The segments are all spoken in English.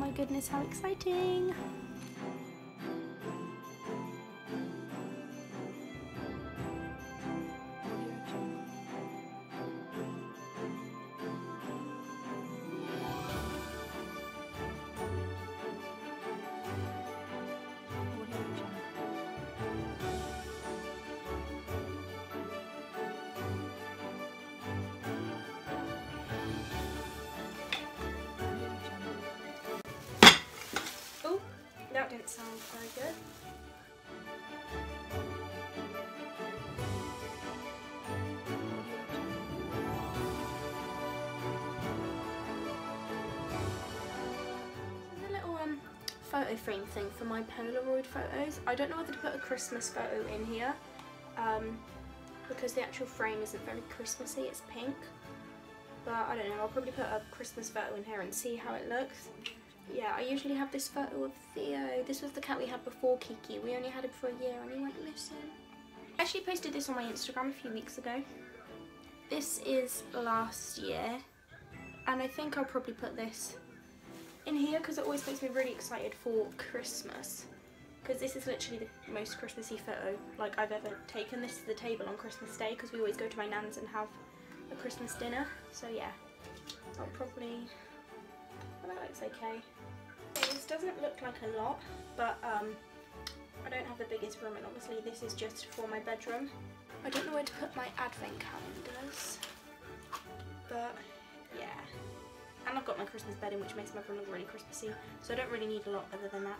my goodness, how exciting! That didn't sound very good. This is a little photo frame thing for my Polaroid photos. I don't know whether to put a Christmas photo in here because the actual frame isn't very Christmassy, it's pink. But I don't know, I'll probably put a Christmas photo in here and see how it looks. Yeah, I usually have this photo of Theo. This was the cat we had before Kiki. We only had him for a year and he went missing. I actually posted this on my Instagram a few weeks ago. This is last year. And I think I'll probably put this in here because it always makes me really excited for Christmas. Because this is literally the most Christmassy photo like I've ever taken. This is the table on Christmas Day because we always go to my nan's and have a Christmas dinner. So yeah, I'll probably... Well, that looks okay. This doesn't look like a lot, but I don't have the biggest room, and obviously this is just for my bedroom. I don't know where to put my advent calendars, but yeah. And I've got my Christmas bedding, which makes my room look really Christmassy, so I don't really need a lot other than that.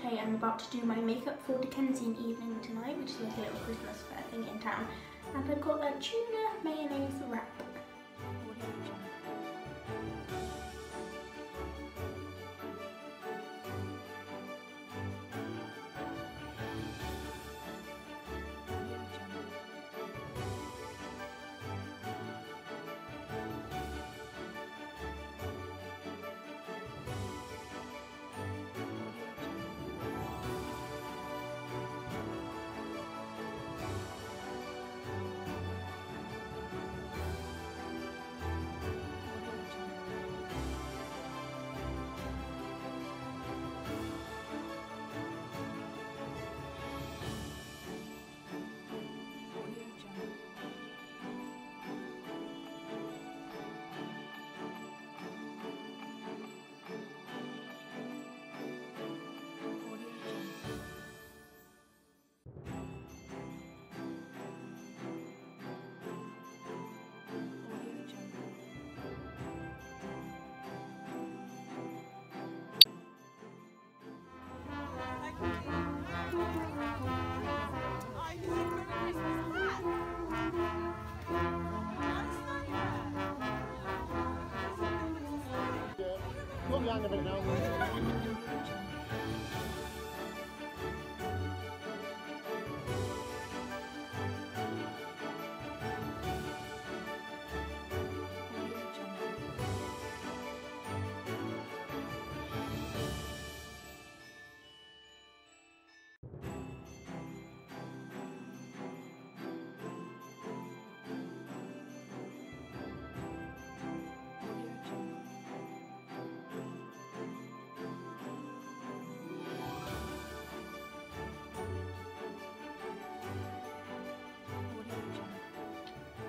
Okay, I'm about to do my makeup for Dickensian evening tonight, which is like a little Christmas fair thing in town. And I've got a tuna mayonnaise wrap. hang of it now.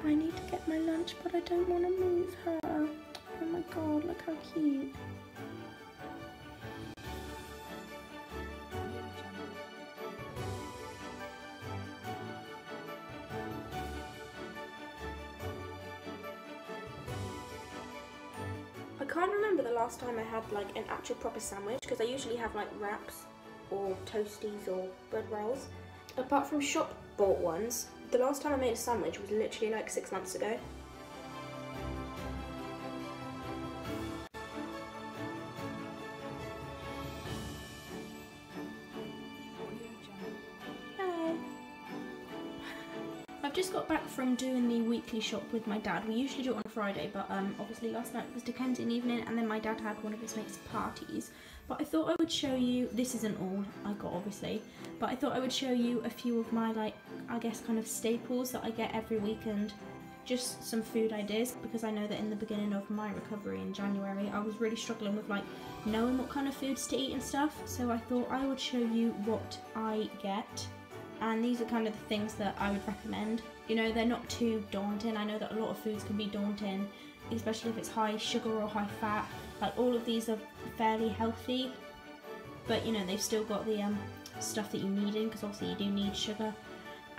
I need to get my lunch, but I don't want to move her. Oh my god, look how cute. I can't remember the last time I had like an actual proper sandwich, because I usually have like wraps or toasties or bread rolls. Apart from shop bought ones, the last time I made a sandwich was literally like 6 months ago. Hello. I've just got back from doing the weekly shop with my dad. We usually do it on a Friday, but obviously last night was Dickensian evening, and then my dad had one of his mates' parties. But I thought I would show you, this isn't all I got obviously, but I thought I would show you a few of my, like, I guess kind of staples that I get every weekend. Just some food ideas, because I know that in the beginning of my recovery in January I was really struggling with like knowing what kind of foods to eat and stuff, so I thought I would show you what I get. And these are kind of the things that I would recommend. You know, they're not too daunting. I know that a lot of foods can be daunting, especially if it's high sugar or high fat. Like, all of these are fairly healthy, but you know, they've still got the stuff that you need in, because obviously you do need sugar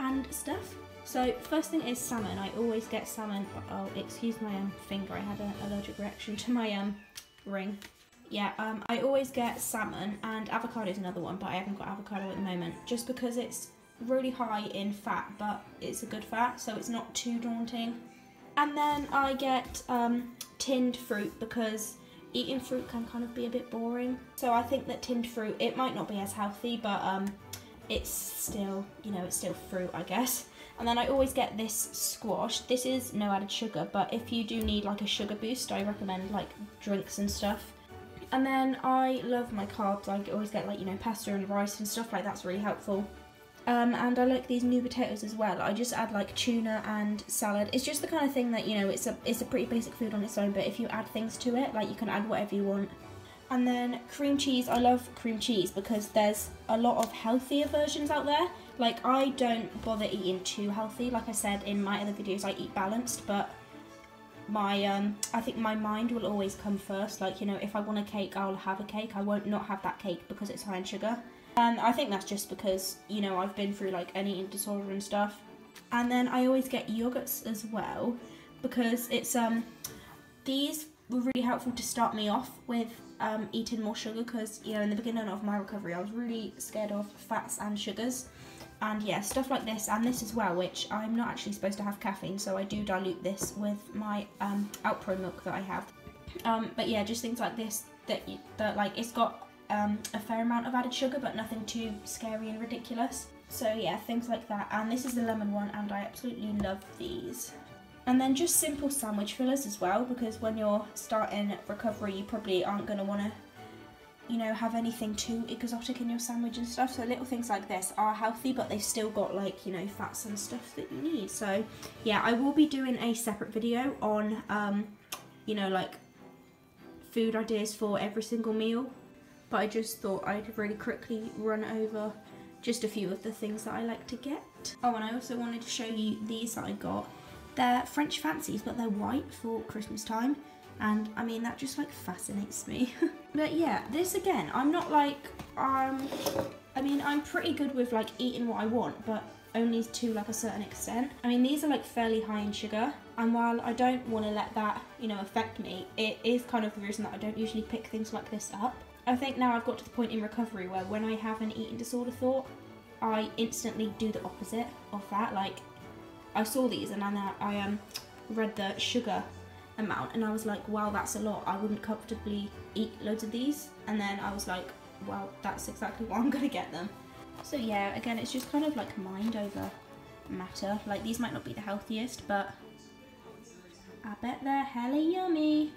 and stuff. So first thing is salmon. I always get salmon. Oh, excuse my finger, I had an allergic reaction to my ring. Yeah, I always get salmon, and avocado is another one, but I haven't got avocado at the moment, just because it's really high in fat, but it's a good fat, so it's not too daunting. And then I get tinned fruit, because eating fruit can kind of be a bit boring. So I think that tinned fruit, it might not be as healthy, but it's still, you know, it's still fruit, I guess. And then I always get this squash. This is no added sugar, but if you do need like a sugar boost, I recommend like drinks and stuff. And then I love my carbs. I always get like, you know, pasta and rice and stuff like that's really helpful. And I like these new potatoes as well. I just add like tuna and salad. It's just the kind of thing that, you know, it's a pretty basic food on its own, but if you add things to it, like you can add whatever you want. And then cream cheese. I love cream cheese because there's a lot of healthier versions out there. Like, I don't bother eating too healthy. Like I said in my other videos, I eat balanced, but my I think my mind will always come first. Like, you know, if I want a cake, I'll have a cake. I won't not have that cake because it's high in sugar. And I think that's just because, you know, I've been through like an eating disorder and stuff. And then I always get yogurts as well, because it's these were really helpful to start me off with eating more sugar, because, you know, in the beginning of my recovery I was really scared of fats and sugars. And yeah, stuff like this and this as well, which I'm not actually supposed to have caffeine, so I do dilute this with my Outpro milk that I have. But yeah, just things like this that like, it's got a fair amount of added sugar, but nothing too scary and ridiculous. So yeah, things like that. And this is the lemon one, and I absolutely love these. And then just simple sandwich fillers as well, because when you're starting recovery, you probably aren't going to want to, you know, have anything too exotic in your sandwich and stuff. So little things like this are healthy, but they've still got, like, you know, fats and stuff that you need. So yeah, I will be doing a separate video on, you know, like food ideas for every single meal. But I just thought I'd really quickly run over just a few of the things that I like to get. Oh, and I also wanted to show you these that I got. They're French fancies, but they're white for Christmas time. And I mean, that just like fascinates me. But yeah, this again, I'm not like, I mean, I'm pretty good with like eating what I want, but only to like a certain extent. I mean, these are like fairly high in sugar, and while I don't want to let that, you know, affect me, it is kind of the reason that I don't usually pick things like this up. I think now I've got to the point in recovery where when I have an eating disorder thought, I instantly do the opposite of that. Like, I saw these and then I read the sugar amount, and I was like, wow, that's a lot. I wouldn't comfortably eat loads of these. And then I was like, well, that's exactly why I'm gonna get them. So yeah, again, it's just kind of like mind over matter. Like, these might not be the healthiest, but I bet they're hella yummy.